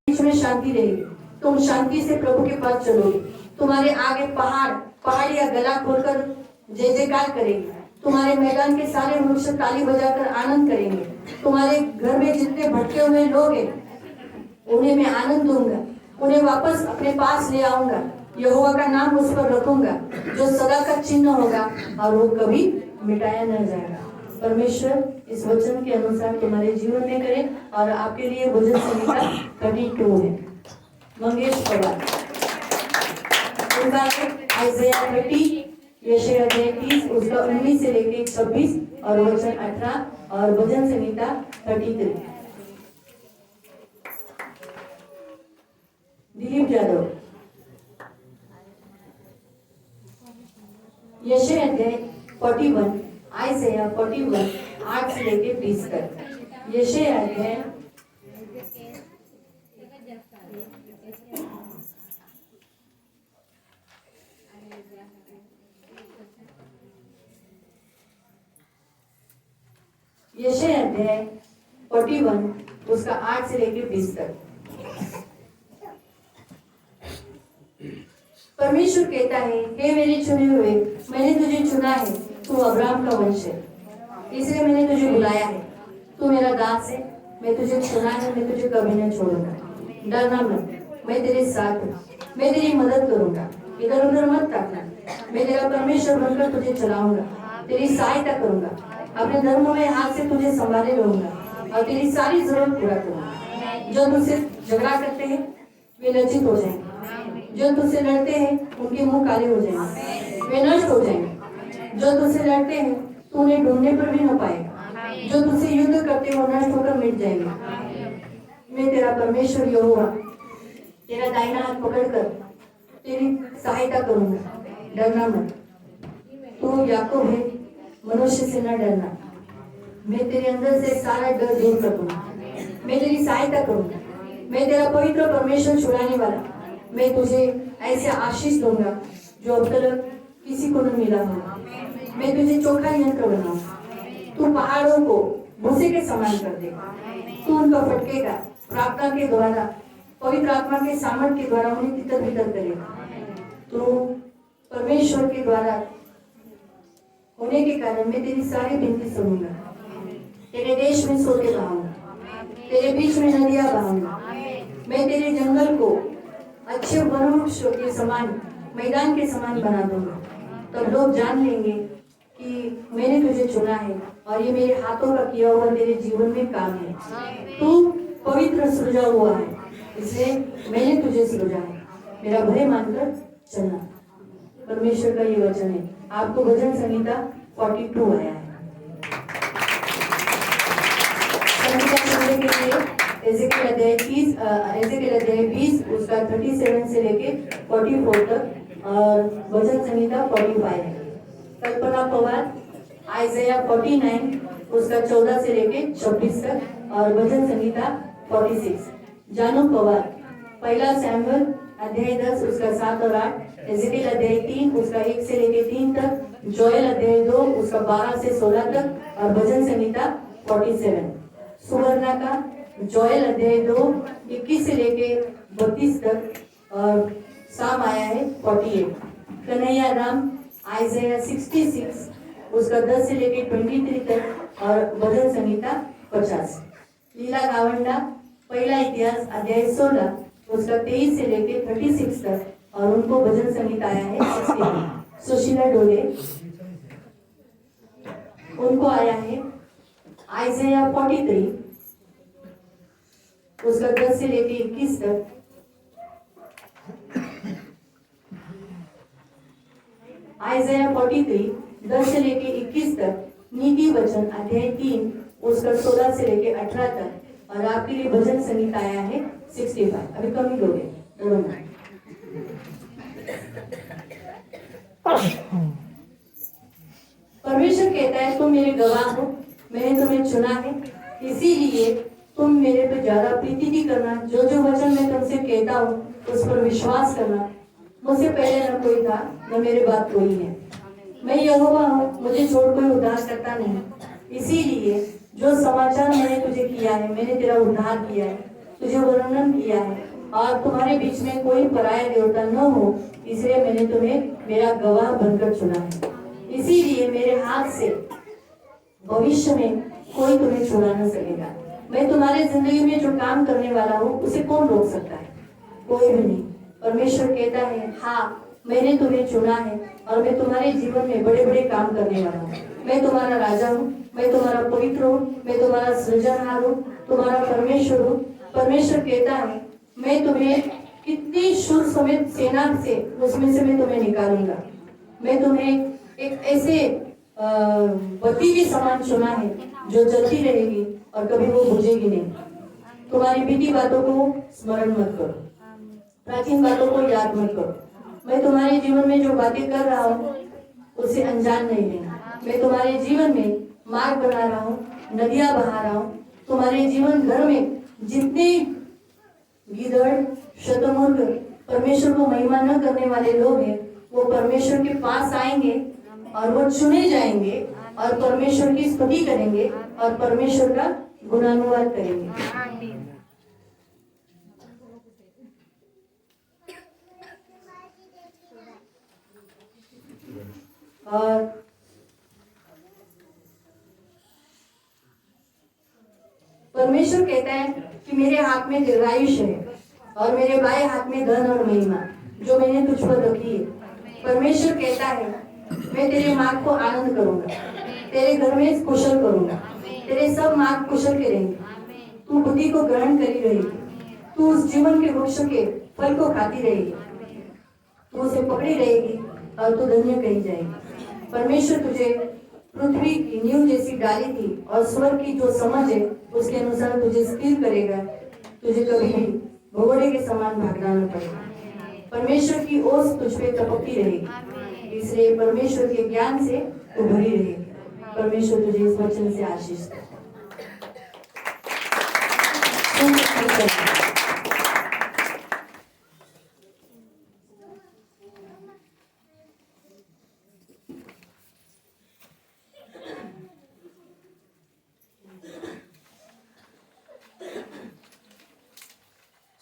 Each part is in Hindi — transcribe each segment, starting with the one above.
बीच में शांति रहेगी, तुम शांति से प्रभु के पास चलोगे। तुम्हारे आगे पहाड़ियां गला खोलकर जय जयकार करेंगे। तुम्हारे मैदान के सारे वृक्ष ताली बजाकर आनंद करेंगे। तुम्हारे घर में जितने भटके हुए लोग हैं उन्हें मैं आनंद दूंगा, उन्हें वापस अपने पास ले आऊंगा। यहोवा का नाम उस पर रखूंगा जो सदा का चिन्ह होगा और वो कभी मिटाया न जाएगा। परमेश्वर इस वचन के अनुसार तुम्हारे जीवन में करे। और आपके लिए भजन संहिता 32 है। मंगेश पवार उनका आइज़ाया 30, यशायाह अध्याय 30 उसका 19 से लेके 26 और वचन 18 और भजन संहिता 33। दिलीप यादव यशायाह अध्याय 41, आइज़ाया 41 8 से लेके 20 तक। यशायाह अध्याय यशायाह अध्याय 41 उसका 8 से लेके 20 तक। परमेश्वर कहता है, हे मेरे चुने हुए, मैंने तुझे चुना है, तू अब्राहम का वंश है, इसलिए मैंने तुझे बुलाया है। तू मेरा दास है, मैं तुझे चुना है, मैं तुझे कभी न छोड़ूंगा। डरना मत, मैं तेरे साथ हूँ, मैं तेरी मदद करूंगा। इधर उधर मत ताकना, मैं तेरा परमेश्वर बनकर तुझे चलाऊंगा, तेरी सहायता करूंगा, अपने धर्म में हाथ से तुझे संभाले रहूंगा और तेरी सारी जरूरत पूरा करूंगा। जो तुझसे झगड़ा करते हैं वे लज्जित हो जाएंगे, जो तुझसे लड़ते हैं उनके मुंह काले हो जाएंगे, वे नष्ट हो जाएंगे। जो तुझसे लड़ते हैं तू उन्हें ढूंढने पर भी न पाएगा, जो तुझसे युद्ध करते हो नष्ट होकर मिट जाएंगे। मैं तेरा परमेश्वर यहोवा तेरा दाहिना हाथ पकड़कर तेरी सहायता करूंगा। डरना मत, तू याकूब है, मनुष्य से न डरना। मैं तेरे अंदर से सारा डर दूर कर दूंगा, मैं तेरी सहायता करूंगा, मैं तेरा पवित्र परमेश्वर छुड़ाने वाला। मैं तुझे ऐसे आशीष दूंगा जो अब तक किसी को न मिला होगा। मैं तुझे चोखा यंत्र बनाऊंगा, तू पहाड़ों को भूसे के समान कर देगा। तू उनका फटकेगा, प्रार्थना के द्वारा, पवित्र आत्मा के सामर्थ के द्वारा उन्हें तितर बितर करेगा। तू परमेश्वर के द्वारा होने के कारण मैं तेरी सारी विनती सुनूंगा। तेरे देश में सोते बहाऊंगा, तेरे बीच में नदियां बहाऊंगा। मैं तेरे जंगल को अच्छे वृक्ष के समान, मैदान के समान बना दूंगा। तब लोग जान लेंगे कि मैंने तुझे चुना है और ये मेरे हाथों का किया हुआ तेरे जीवन में काम है। तू पवित्र सृजा हुआ है, इसलिए मैंने तुझे सृजा है। मेरा भय मानकर चलना। परमेश्वर का ये वचन है। आपको भजन संहिता 42 आया है। संहिता सुनने के लिए एजेकिएल अध्याय 20 उसका 37 से लेके 44 तक और भजन संहिता 45 है। कल्पना पवार आइज़ाया 49 उसका 14 से लेके 26 तक और भजन संहिता 46। जानू पवार पहला सैमुएल अध्याय 10 उसका 7 और 8, एजेकिएल अध्याय 3 उसका 1 से लेके 3 तक, जोएल अध्याय 2 उसका 12 से 16 तक और भजन संहिता 47। सुवर्णा का जोएल अध्याय 2 21 से लेके 32 तक और साम आया है 48। कन्हैया राम आइज़ाया 66 उसका 10 से लेके 23 तक और भजन संहिता 50। लीला गावंडा पहला इतिहास अध्याय 16 उसका 23 से लेके 36 तक और उनको भजन संगीत आया है 60। सुशीला डोले उनको आया है आइज़ाया 43 उसका 10 से लेके 21 तक। आइज़ाया 43 10 से लेके 21 तक। नीति वचन अध्याय 3 उसका 16 से लेके 18 तक और आपके लिए भजन संगीत आया है 65। अभी कम ही लोग हैं। परमेश्वर कहता है तुम मेरे गवाह हो, मैंने तुम्हें चुना है, इसीलिए तुम मेरे पे ज्यादा प्रीति नहीं करना। जो जो वचन मैं तुमसे कहता हूँ उस पर विश्वास करना। मुझसे पहले न कोई था न मेरे बाद कोई है। मैं यहोवा हूँ, मुझे छोड़ कोई उद्धार करता नहीं। इसीलिए जो समाचार मैंने तुझे किया है, मैंने तेरा उद्धार किया है। तुझे वर्णन किया है और तुम्हारे बीच में कोई पराया देवता न हो, इसलिए मैंने तुम्हें मेरा गवाह बनकर चुना है। इसीलिए मेरे हाथ से भविष्य में कोई तुम्हें छुड़ा न सकेगा। मैं तुम्हारे जिंदगी में जो काम करने वाला हूँ उसे कौन रोक सकता है? कोई भी नहीं। परमेश्वर कहता है, हाँ मैंने तुम्हें चुना है और मैं तुम्हारे जीवन में बड़े बड़े काम करने वाला हूँ। मैं तुम्हारा राजा हूँ, मैं तुम्हारा पवित्र हूँ, मैं तुम्हारा सृजनहार हूँ, तुम्हारा परमेश्वर हूँ। परमेश्वर कहता है, मैं तुम्हें कितनी शूर समेत सेना से उसमें से मैं तुम्हें निकालूंगा। मैं तुम्हें एक ऐसे बत्ती के समान चुना है जो जलती रहेगी और कभी वो बुझेगी नहीं। तुम्हारी बीती बातों को स्मरण मत करो, प्राचीन बातों को याद मत करो। मैं तुम्हारे जीवन में जो बातें कर रहा हूँ उसे अनजान नहीं लेना। मैं तुम्हारे जीवन में मार्ग बना रहा हूँ, नदियां बहा रहा हूँ। तुम्हारे जीवन घर में जितने गीदड़, शतमुर्ग, परमेश्वर को महिमा न करने वाले लोग हैं, वो परमेश्वर के पास आएंगे और वो चुने जाएंगे और परमेश्वर की स्तुति करेंगे और परमेश्वर का गुणानुवाद करेंगे। और परमेश्वर कहता है कि मेरे हाथ में दीर्घायुष्य है और मेरे बाएं हाथ में धन और महिमा जो मैंने तुझ पर रखी है। परमेश्वर कहता है, मैं तेरे मार्ग को आनंद करूंगा, तेरे घर में कुशल करूंगा, तेरे सब मार्ग कुशल करेंगे। तू बुद्धि को ग्रहण करी रहेगी, तू उस जीवन के वृक्ष के फल को खाती रहेगी, तू उसे पकड़ी रहेगी और तू धन्य कही जाएगी। परमेश्वर तुझे पृथ्वी की नींव जैसी डाली थी और स्वर की जो समझ है उसके अनुसार तुझे स्थिर करेगा। तुझे कभी भी भगोड़े के समान भागना न पड़ेगा। परमेश्वर की ओस तुझ पे टपकती रहेगी, इसलिए परमेश्वर के ज्ञान से तू भरी रहेगी। परमेश्वर तुझे इस वचन से आशीष दे।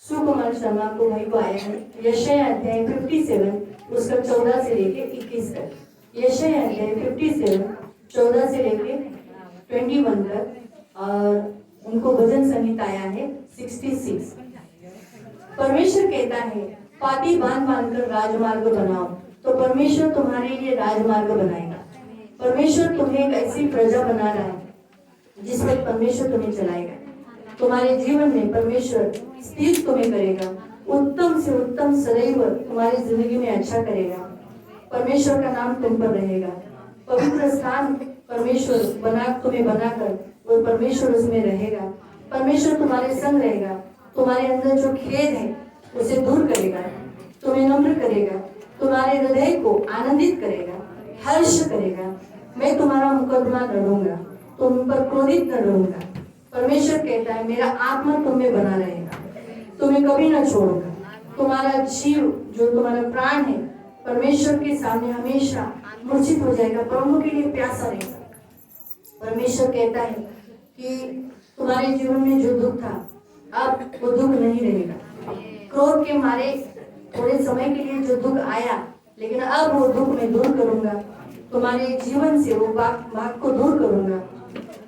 सुकुमार शर्मा को भाई को आया है यशायाह अध्याय 57 उसका 14 से लेके 21 तक। यशायाह अध्याय 57 14 से लेके 21 तक और उनको भजन संगीत आया है 66। परमेश्वर कहता है, पाती बांध बांध कर राजमार्ग बनाओ, तो परमेश्वर तुम्हारे लिए राजमार्ग बनाएगा। परमेश्वर तुम्हें एक ऐसी प्रजा बना रहा है जिस पर परमेश्वर तुम्हें चलाएगा। तुम्हारे जीवन में परमेश्वर स्थिर तुम्हें करेगा, उत्तम से उत्तम सदैव तुम्हारी जिंदगी में अच्छा करेगा। परमेश्वर का नाम तुम पर रहेगा। पवित्र स्थान परमेश्वर तुम्हें बनाकर और परमेश्वर उसमें रहेगा। परमेश्वर तुम्हारे संग रहेगा। तुम्हारे अंदर जो खेद है उसे दूर करेगा, तुम्हें नम्र करेगा, तुम्हारे हृदय को आनंदित करेगा, हर्ष करेगा। मैं तुम्हारा मुकदमा लड़ूंगा, तुम पर क्रोधित न रहूंगा। परमेश्वर कहता है, मेरा आत्मा तुम में बना रहेगा, तुम्हें कभी न छोड़ूंगा। तुम्हारा जीव जो तुम्हारा प्राण है परमेश्वर के सामने हमेशा मूर्छित हो जाएगा, प्रभु के लिए प्यासा रहेगा। परमेश्वर कहता है कि तुम्हारे जीवन में जो दुख था अब वो दुख नहीं रहेगा। क्रोध के मारे थोड़े समय के लिए जो दुख आया, लेकिन अब वो दुख मैं दूर करूंगा। तुम्हारे जीवन से वो भाग को दूर करूंगा।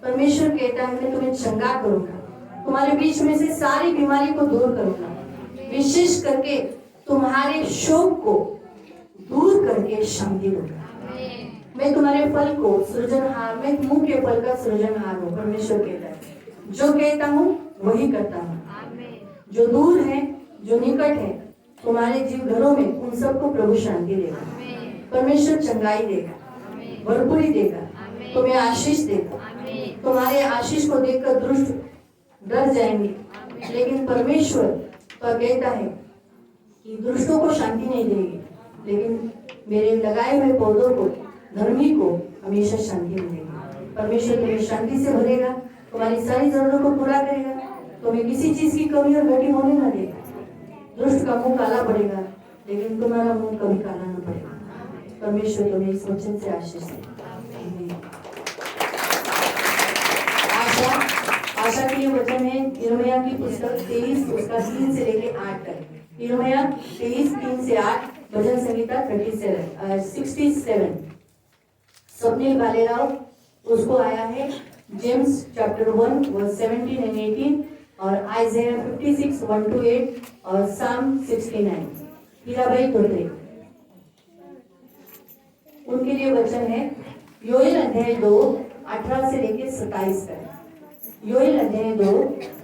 परमेश्वर कहता है, मैं तुम्हें चंगा करूंगा, तुम्हारे बीच में से सारी बीमारी को दूर करूंगा, विशेष करके तुम्हारे शोक को दूर करके शांति दूंगा। मैं तुम्हारे फल को सृजनहार, मैं मुंह के फल का सृजनहार हूँ। परमेश्वर कहता है, जो कहता हूँ वही करता हूँ। जो दूर है, जो निकट है, तुम्हारे जीव घरों में, उन सबको प्रभु शांति देगा। परमेश्वर चंगाई देगा, भरपूरी देगा, तुम्हें आशीष देगा। तुम्हारे आशीष को देखकर दुष्ट डर जाएंगे, लेकिन परमेश्वर तो कहता है कि दुष्टों को शांति नहीं देगी, लेकिन मेरे लगाए हुए पौधों को, धर्मी को हमेशा शांति मिलेगी। परमेश्वर तुम्हें शांति से भरेगा, तुम्हारी सारी जरूरतों को पूरा करेगा, तुम्हें किसी चीज की कमी और घटी होने न देगा। दुष्ट का मुंह काला पड़ेगा, लेकिन तुम्हारा मुंह कभी काला न पड़ेगा। परमेश्वर तुम्हें इस वचन से आशीष दे। आशा आशा के लिए वचन है यिर्मयाह की पुस्तक 23 उसका 3 से लेके 8 तक। यिर्मयाह 23 3 से 8, भजन संहिता 67। स्वप्निल भालेराव उसको आया है जेम्स चैप्टर 1 वर्स 17 एंड 18 और आइज़ाया 56 1 to 8 और साम 69। हीराबाई धोत्रे उनके लिए वचन है योएल अध्याय 2 18 से लेके 27 तक। योएल अध्याय 2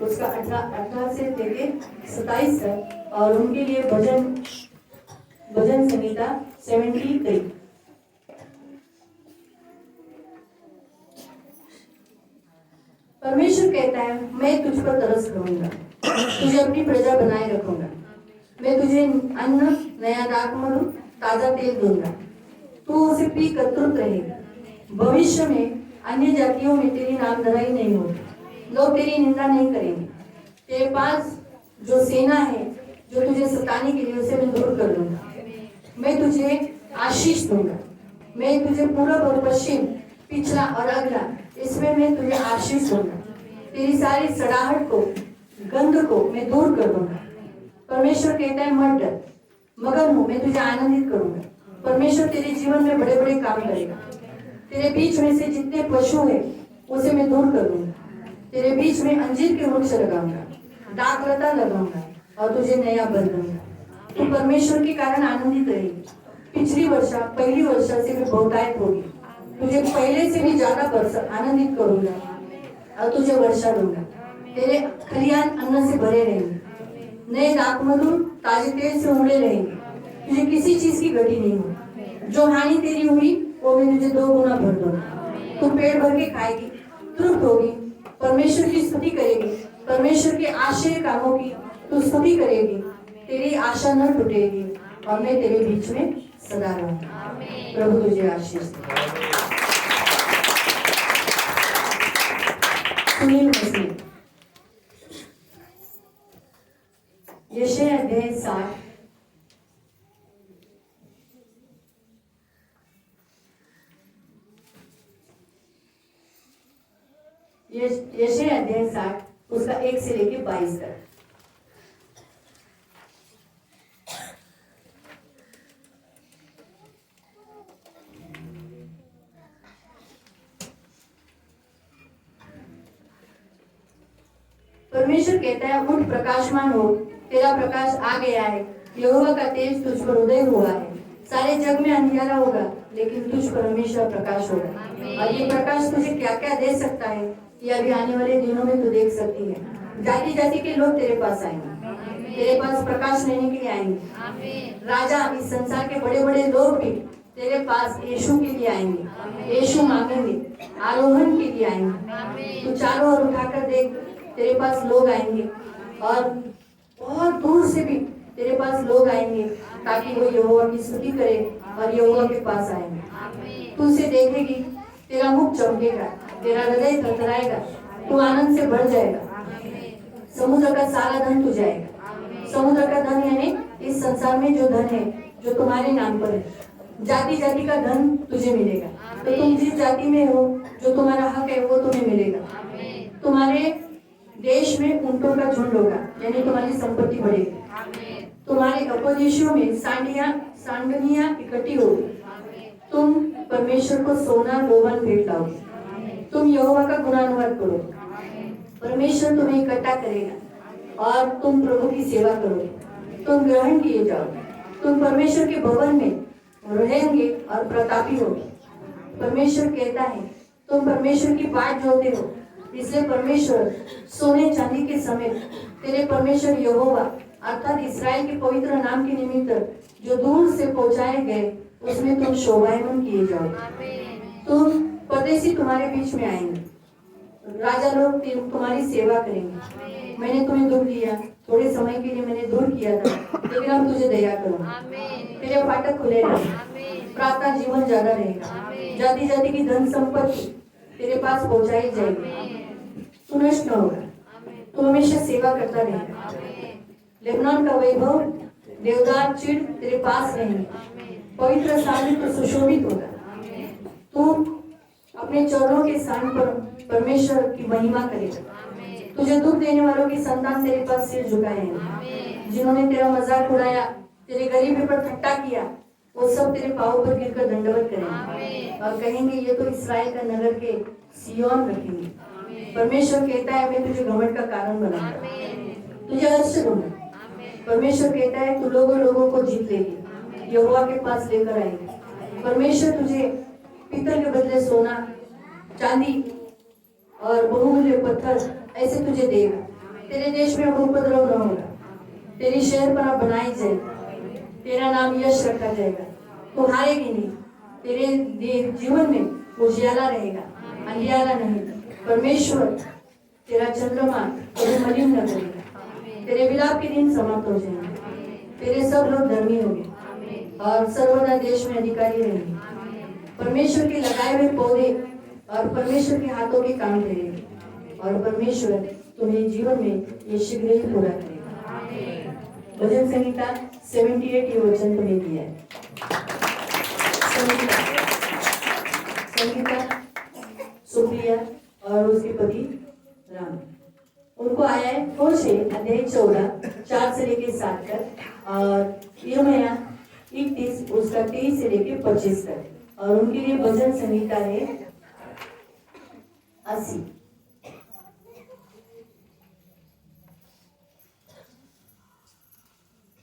उसका 18 से लेके 27 तक और उनके लिए भजन संहिता 73। परमेश्वर कहता है मैं तुझ पर तरस खाऊंगा, तुझे अपनी प्रजा बनाए रखूंगा, मैं तुझे अन्न नया दाखमधु ताजा तेल दूंगा, तू उसे पी कर तृप्त रहेगा। भविष्य में अन्य जातियों में तेरी नामधराई नहीं होगी, लोग तेरी निंदा नहीं करेंगे। तेरे पास जो सेना है जो तुझे सताने के लिए उसे मैं दूर कर दूंगा। मैं तुझे आशीष दूंगा, मैं तुझे पूरब और पश्चिम पिछला और अगला इसमें मैं तुझे आशीष दूंगा। तेरी सारी सड़ाहट को गंध को मैं दूर कर दूंगा। परमेश्वर कहता है मत डर, मगन हो मैं तुझे आनंदित करूंगा। परमेश्वर तेरे जीवन में बड़े बड़े काम करेगा। तेरे बीच में से जितने पशु है उसे मैं दूर कर दूंगा। तेरे बीच में अंजीर के वृक्ष लगाऊंगा, दाखलता लगाऊंगा और तुझे नया बल दूंगा। तू परमेश्वर के कारण आनंदित रहेगी। पिछली वर्षा पहली वर्षा से भी बहुतायत होगी। तुझे पहले से भी ज्यादा आनंदित करूंगा और तुझे वर्षा दूंगा। तेरे खलियान अन्न से भरे रहेंगे, नए दाखमधु ताजे तेल से उमड़े रहेंगे। तुझे किसी चीज की घटी नहीं होगी। जो हानि तेरी हुई वो मैं तुझे 2 गुना भर दूंगा। तू पेट भर के खाएगी, तृप्त होगी, परमेश्वर की स्तुति करेगी। परमेश्वर के आश्चर्य कामों की तू स्तुति करेगी। तेरी आशा न टूटेगी और मैं तेरे बीच में सदा रहूंगा। प्रभु तुझे आशीष दे। सुनील मसीह यशायाह अध्याय 60 यशायाह अध्याय 60 उसका 1 से लेके 22 तक। परमेश्वर कहता है उठ प्रकाशमान हो, तेरा प्रकाश आ गया है, यहोवा का तेज तुझ पर उदय हुआ है। सारे जग में अंधियारा होगा लेकिन तुझ पर हमेशा प्रकाश होगा। और ये प्रकाश तुझे क्या क्या दे सकता है ये अभी आने वाले दिनों में तू देख सकती है। जाति जाति के लोग तेरे पास आएंगे, तेरे पास प्रकाश लेने के लिए आएंगे। राजा इस संसार के बड़े बड़े लोग भी तेरे पास यीशु के लिए आएंगे, यीशु मांगेंगे, आरोहण के लिए आएंगे। तू चारों ओर उठाकर देख, तेरे पास लोग आएंगे और बहुत दूर से भी तेरे पास लोग आएंगे ताकि वो यहोवा की स्तुति करे और यहोवा के पास आएंगे। तू उसे देखेगी, तेरा मुख चमकेगा, तेरा हृदय थरथराएगा, तू आनंद से भर जाएगा। समुद्र का सारा धन तू जाएगा। समुद्र का धन यानी इस संसार में जो धन है जो तुम्हारे नाम पर है, जाति जाति का धन तुझे मिलेगा। तो तुम जिस जाति में हो जो तुम्हारा हक है वो तुम्हें मिलेगा। तुम्हारे देश में ऊंटों का झुंड होगा यानी तुम्हारी संपत्ति बढ़ेगी। तुम्हारे अपदेशों में सांडनियां इकट्ठी होगी। तुम परमेश्वर को सोना लोभन भेंट लाओगे। तुम यहोवा का गुणानुवाद करोगे। परमेश्वर तुम्हें इकट्ठा करेगा और तुम प्रभु की सेवा करोगे। तुम ग्रहण किए जाओगे। तुम परमेश्वर के भवन में रहेंगे और प्रतापी होगे। परमेश्वर कहता है तुम परमेश्वर की बाट जोते हो, इसलिए परमेश्वर सोने चांदी के समेत तेरे परमेश्वर यहोवा अर्थात इस्राएल के पवित्र नाम के निमित्त जो दूर से पहुंचाए गए उसमें तुम शोभायमान किए जाओगे। तुम परदेशी तुम्हारे बीच में आएंगे, राजा लोग तुम्हारी सेवा करेंगे। मैंने तुम्हें दुख दिया, थोड़े समय के लिए मैंने दूर किया था, लेकिन अब तुझे दया करूंगा। तेरे फाटक खुले रहेंगे, प्रार्थना जीवन ज्यादा रहेगा। जाति जाति की धन संपत्ति तेरे पास पहुंचाई जाएगी। तू नष्ट न होगा, तू हमेशा सेवा करता रहेगा। लेबनान का वैभव देवदार चिड़ तेरे पास रहेंगे। पवित्र स्थान में तो सुशोभित होगा। तू अपने चरणों के स्थान पर परमेश्वर की महिमा करेगा। तुझे दुख देने वालों की संतान तेरे पास सिर झुकाए हैं। जिन्होंने तेरा मजाक उड़ाया, तेरे गरीबी पर ठट्टा किया, वो सब तेरे पांव पर गिरकर दंडवत करेंगे और कहेंगे ये तो इस्राएल का नगर के सिय्योन रखेंगे। परमेश्वर कहता है मैं तुझे घमंड का कारण बनाऊंगा, तुझे हर्ष दूंगा। परमेश्वर कहता है तू लोगों को जीत लेगी, यहोवा के पास लेकर आएगी। परमेश्वर तुझे पीतल के बदले सोना, चांदी और बहुमूल्य पत्थर ऐसे तुझे देगा। तेरे देश में अब उपद्रव न होगा, तेरी शहरपनाह बनाई जाएगी, तेरा नाम यश रखा जाएगा, तू हारेगी नहीं। तेरे जीवन में उजियाला रहेगा, अंधियारा नहीं। परमेश्वर तेरा चंद्रमा कभी मलिन न करेगा, तेरे विलाप के दिन समाप्त हो जाएंगे, तेरे सब लोग धर्मी होंगे और सर्वदा देश में अधिकारी रहेंगे। परमेश्वर के लगाए हुए पौधे और परमेश्वर के हाथों के काम करेंगे और परमेश्वर तुम्हें जीवन में ये शीघ्र ही पूरा करेगा। भजन संहिता 78 ये वचन तुम्हें दिया है। संगीता सुप्रिया और उसके पति राम, उनको आया है होशे अध्याय 14 4 से लेके 7 तक और यिर्मयाह 31 उसका 23 से लेके 25 तक और उनके लिए भजन संहिता है 80।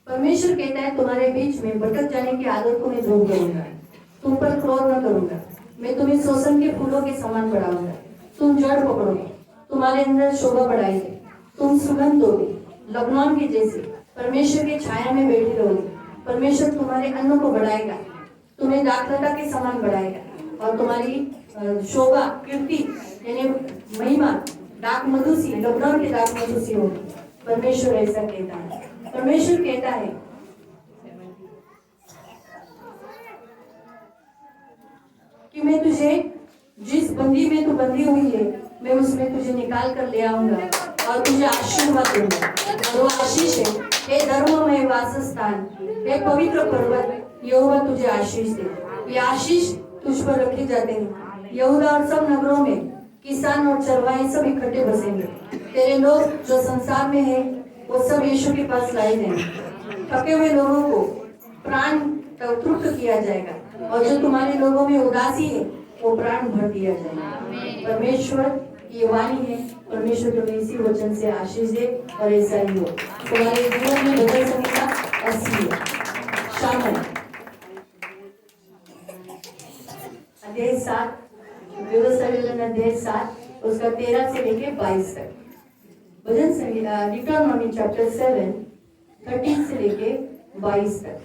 परमेश्वर कहता है तुम्हारे बीच में भटक जाने की आदत को मैं दूर करूंगा, तुम पर क्रोध न करूंगा, मैं तुम्हें सोसन के फूलों के समान बढ़ाऊंगा। तुम जड़ पकड़ोगे, तुम्हारे अंदर शोभा बढ़ाएगी, तुम सुगंध दोगे लबनान की जैसे, परमेश्वर की छाया में बैठी रहोगे। परमेश्वर तुम्हारे अन्न को बढ़ाएगा, तुम्हें दाखलता के समान बढ़ाएगा और तुम्हारी शोभा कीर्ति यानी महिमा दाख मधुसी लबनान के दाख मधुसी होगी। परमेश्वर ऐसा कहता है। परमेश्वर कहता है कि मैं तुझे जिस बंदी में तू बंधी हुई है मैं उसमें तुझे निकाल कर ले आऊंगा और तुझे आशीर्वाद दूंगा। और वो आशीष है, हे धर्ममय वासस्थान, हे पवित्र पर्वत, यहोवा तुझे आशीष दे। ये आशीष तुझ पर रखे जाते हैं। यहूदा और सब नगरों में किसान और चरवाहे सब इकट्ठे बसेंगे। तेरे लोग जो संसार में है वो सब यीशु के पास लाए जाएंगे। थके हुए लोगों को प्राण तृप्त किया जाएगा और जो तुम्हारे लोगों में उदासी है वो प्राण भर दिया जाएगा। परमेश्वर की वाणी है, परमेश्वर तुम्हें इसी वचन से आशीष दे और ऐसा ही हो। तुम्हारे जीवन में भजन संहिता 80 है। शामिल अध्याय 7 व्यवस्था विवरण अध्याय 7 उसका 13 से लेके 22 तक। भजन संहिता डिट्रोनॉमी चैप्टर 7 13 से लेके 22 तक।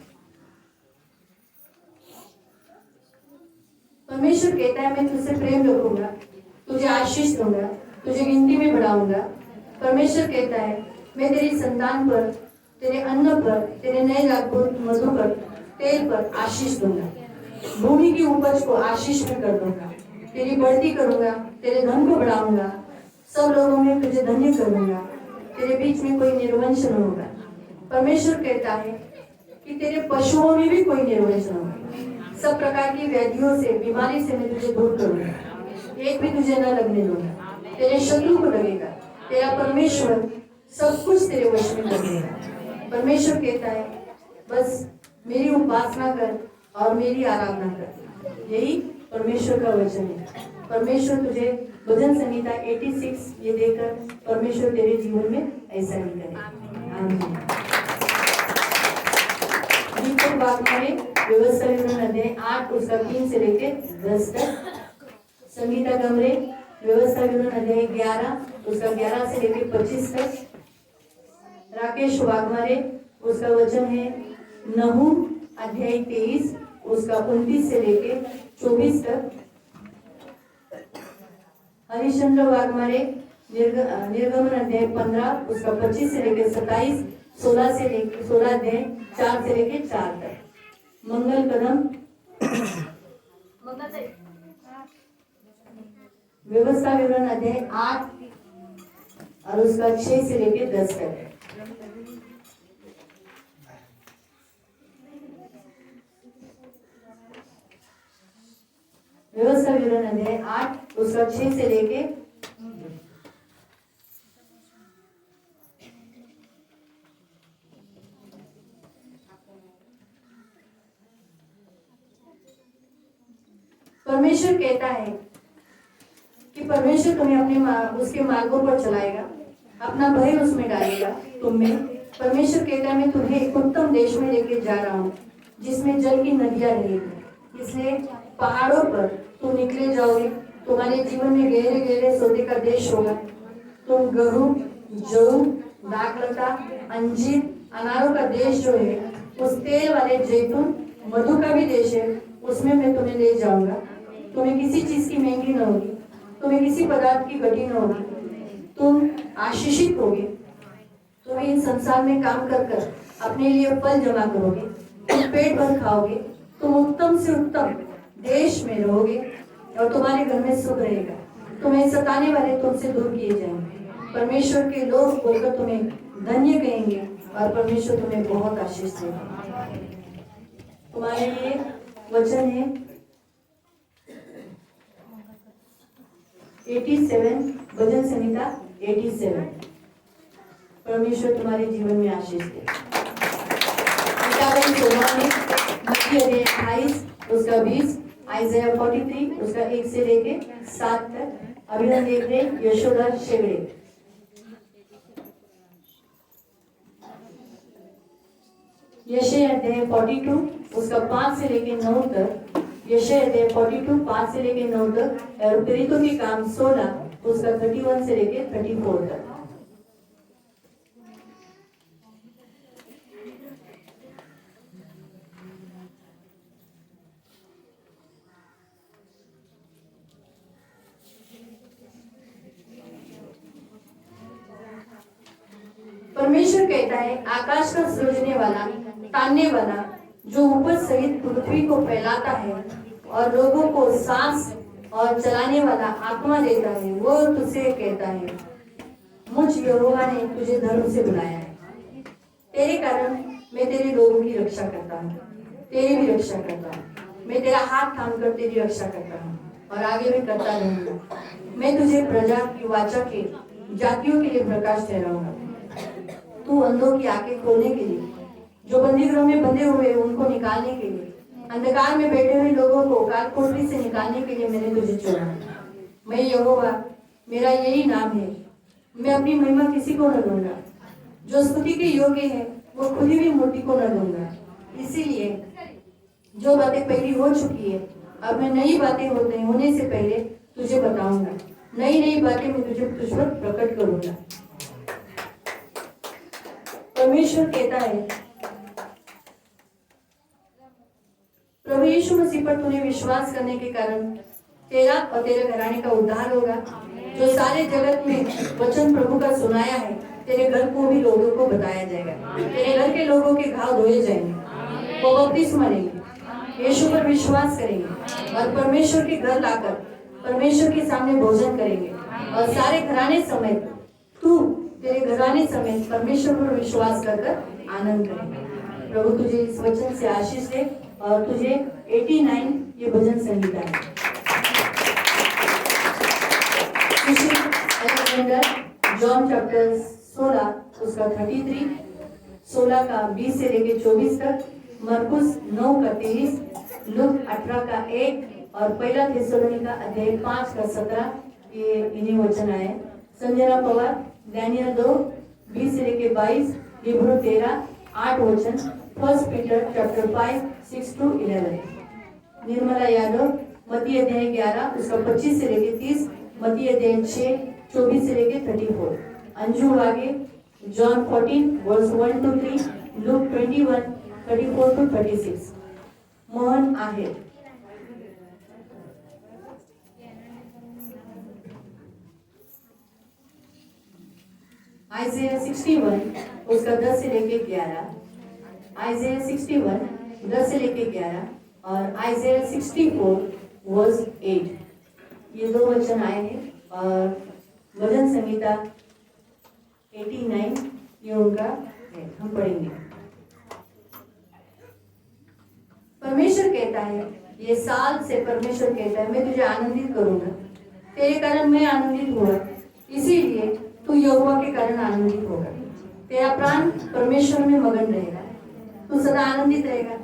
परमेश्वर कहता है मैं तुझसे प्रेम रखूंगा, तुझे आशीष दूंगा, तुझे गिनती में बढ़ाऊंगा। परमेश्वर कहता है मैं तेरी संतान पर, तेरे अन्न पर, तेरे नए मधु पर, तेल पर आशीष दूंगा। भूमि की उपज को आशीष में कर दूंगा, तेरी बढ़ती करूंगा, तेरे धन को बढ़ाऊंगा, सब लोगों में तुझे धन्य करूंगा, तेरे बीच में कोई निर्वंश न होगा। परमेश्वर कहता है कि तेरे पशुओं में भी कोई निर्वंश न होगा। सब प्रकार की व्याधियों से, बीमारी से मैं तुझे दूर करूंगा, एक भी तुझे न लगने दूंगा। तेरे शत्रु को लगेगा, तेरा परमेश्वर सब कुछ तेरे वश में लगेगा। परमेश्वर कहता है बस मेरी उपासना कर और मेरी आराधना कर, यही परमेश्वर का वचन है। परमेश्वर तुझे भजन संहिता 86 ये देकर परमेश्वर तेरे जीवन में ऐसा ही करे। आमीन। व्यवस्था विवरण अध्याय 8 उसका 3 से लेके 10 तक। संगीता गमरे व्यवस्था विवरण अध्याय 11 उसका 11 से लेके 25 तक। राकेश वाघमारे उसका वचन है नहूम अध्याय 23 उसका 29 से लेके 24 तक। हरिश्चंद्र वाघमारे निर्गमन अध्याय 15 उसका 25 से लेके 27, 16 अध्याय 4 से लेके 4 तक। मंगल कदम व्यवस्था विवरण अध्याय 8 और उसका 6 से लेके 10 तक। व्यवस्था विवरण अध्याय 8 उसका 6 से लेके परमेश्वर कहता है कि परमेश्वर तुम्हें अपने उसके मार्गों पर चलाएगा, अपना भय उसमें डालेगा तुम में। परमेश्वर कहता है मैं तुम्हें एक उत्तम देश में लेके जा रहा हूँ जिसमें जल की नदियां रहेगी। इसलिए पहाड़ों पर तुम निकले जाओगे, तुम्हारे जीवन में गहरे गहरे सोने का देश होगा। तुम गेहूं, जौ, दाखलता, अंजीर, अनारों का देश जो है, उस तेल वाले जैतून, मधु का भी देश है, उसमें मैं तुम्हें ले जाऊंगा। तुम्हें किसी चीज की महंगी न होगी, तुम्हें किसी पदार्थ की घटी न होगी, तुम आशीषित होगे। तुम इन संसार में काम कर कर अपने लिए फल जमा करोगे, तुम पेट भर खाओगे, तुम उत्तम से उत्तम देश में रहोगे और तुम्हारे घर में सुख रहेगा। तुम्हें सताने वाले तुमसे दूर किए जाएंगे। परमेश्वर के लोग बोलकर तुम्हें धन्य कहेंगे और परमेश्वर तुम्हें बहुत आशीष देगा। तुम्हारे लिए वचन है 87, भजन संहिता 87। परमेश्वर तुम्हारे जीवन में आशीष दे। मत्ती अध्याय 28 उसका 20, आइज़ाया 43 उसका 1 से लेके 7 तक। अभी हम देख रहे हैं यशोदा शेगड़े। यशायाह अध्याय 42 उसका 5 से लेके 9 तक। यशायाह अध्याय 42 5 से लेके 9 तक। और प्रेरितों के काम 16 उसका 31 से लेके 34 तक। परमेश्वर कहता है आकाश का सृजने वाला, तानने वाला, जो ऊपर सहित पृथ्वी को फैलाता है और लोगों को सांस और चलाने वाला आत्मा देता है, वो तुझसे कहता है मुझ यहोवा ने तुझे धर्म से बुलाया है। तेरे कारण मैं तेरे लोगों की रक्षा करता हूँ, तेरी भी रक्षा करता हूँ। मैं तेरा हाथ थाम कर तेरी रक्षा करता हूँ और आगे भी करता रहूंगा। मैं तुझे प्रजा की वाचा के जातियों के लिए प्रकाश ठहराऊंगा। तू अंधों की आंखें खोलने के लिए, जो बंदीगृह में बंधे हुए उनको निकालने के लिए, अंधकार में बैठे हुए लोगों को काल कोठरी से निकालने के लिए मैंने तुझे चुना। मैं यहोवा, मेरा यही नाम है। मैं अपनी महिमा किसी को न दूंगा, जो स्तुति के योग्य है वो खुली हुई मूर्ति को न दूंगा। इसीलिए जो बातें पहली हो चुकी है, अब मैं नई बातें होने से पहले तुझे बताऊंगा। नई नई बातें मैं तुझ पर प्रकट करूंगा। परमेश्वर कहता है प्रभु यीशु मसीह पर तूने विश्वास करने के कारण तेरा और तेरे घराने का उद्धार होगा। जो सारे जगत में वचन प्रभु का सुनाया है, तेरे घर को भी लोगों को बताया जाएगा। तेरे घर के लोगों के घाव धोए जाएंगे, वो बपतिस्मा लेंगे, यीशु पर विश्वास करेंगे और परमेश्वर के घर लाकर परमेश्वर के सामने भोजन करेंगे। और सारे घराने समेत तू तेरे घराने समेत परमेश्वर पर विश्वास कर आनंद करेंगे। प्रभु तुझे इस वचन से आशीष दे और तुझे 89 ये भजन संहिता है। जॉन चैप्टर 16 उसका 33, 16 का 20 से लेके 24 तक, मरकुस 9 का 23, लूक 18 का 1 और पहला थिस्सलुनीका अध्याय 5 का 17 ये इन्हीं वचन आए। संजना पवार दानियल 2 20 से लेके 22, हिब्रू 13 8 वचन, first Peter chapter 5 6 to 11। Nirmala Yadav मत्ती अध्याय 11 उसका 25 से लेके 30, मत्ती अध्याय 6 24 से लेके 34। अंजू आगे John 14 verse 1 to 3, Luke 21 34 to 36। मोहन आहेर आइज़ाया 61 उसका 10 से लेके 11, आइज़ाया 61 10 से लेके 11 और आइज़ाया 64 वर्स 8 ये दो वचन आए हैं। और भजन संहिता 89 ये उनका है, हम पढ़ेंगे। परमेश्वर कहता है ये साल से परमेश्वर कहता है मैं तुझे आनंदित करूंगा, तेरे कारण मैं आनंदित हुआ, इसीलिए तू यहोवा के कारण आनंदित होगा। तेरा प्राण परमेश्वर में मगन रहेगा, तू सदा आनंदित रहेगा,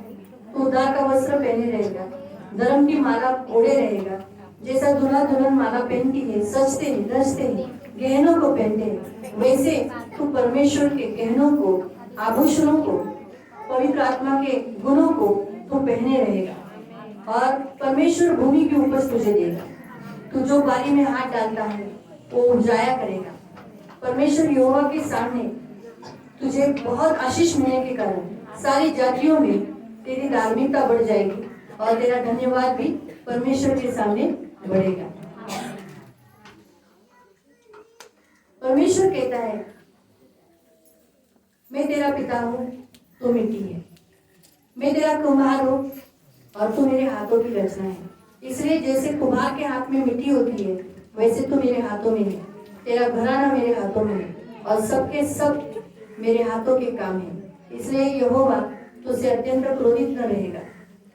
तू उद्धार का वस्त्र पहने रहेगा, धर्म की माला ओढ़े रहेगा। जैसा दूल्हा दुल्हन माला पहनती है, सजते हैं, धजते हैं, गहनों को पहनते हैं, वैसे तू परमेश्वर के गहनों को, आभूषणों को, पवित्र आत्मा के गुणों को तू पहने रहेगा और परमेश्वर भूमि की उपज तुझे देगा। तू जो बारी में हाथ डालता है वो उपजाया करेगा। परमेश्वर यहोवा के सामने तुझे बहुत आशीष मिलने के कारण सारी जातियों में तेरी धार्मिकता बढ़ जाएगी और तेरा धन्यवाद भी परमेश्वर के सामने बढ़ेगा। परमेश्वर कहता है, मैं तेरा पिता हूं, तू मिट्टी है। मैं तेरा कुम्हार हूं और तू मेरे हाथों की रचना है। इसलिए जैसे कुम्हार के हाथ में मिट्टी होती है, वैसे तू मेरे हाथों में है। तेरा घराना मेरे हाथों में है और सबके सब मेरे हाथों के काम है। इसलिए यहोवा तुझसे अत्यंत क्रोधित न रहेगा।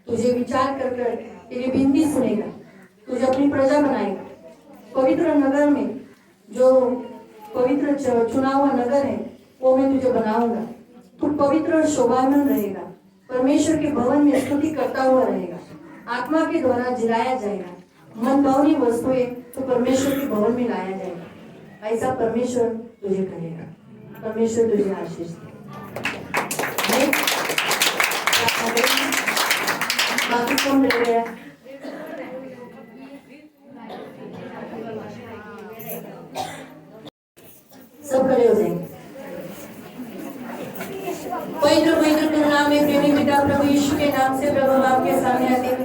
तुझे विचार कर कर तेरी विनती सुनेगा, तुझे अपनी प्रजा बनाएगा। पवित्र नगर में, जो पवित्र चुना हुआ नगर है, वो मैं तुझे बनाऊंगा। तू पवित्र और शोभायमान रहेगा। परमेश्वर के भवन में स्तुति करता हुआ रहेगा। आत्मा के द्वारा जिलाया जाएगा। मनभावनी वस्तुएं तो परमेश्वर के भवन में लाया जाएगा। ऐसा परमेश्वर तुझे करेगा। परमेश्वर तुझे आशीष दे। बाकी कौन रह गया?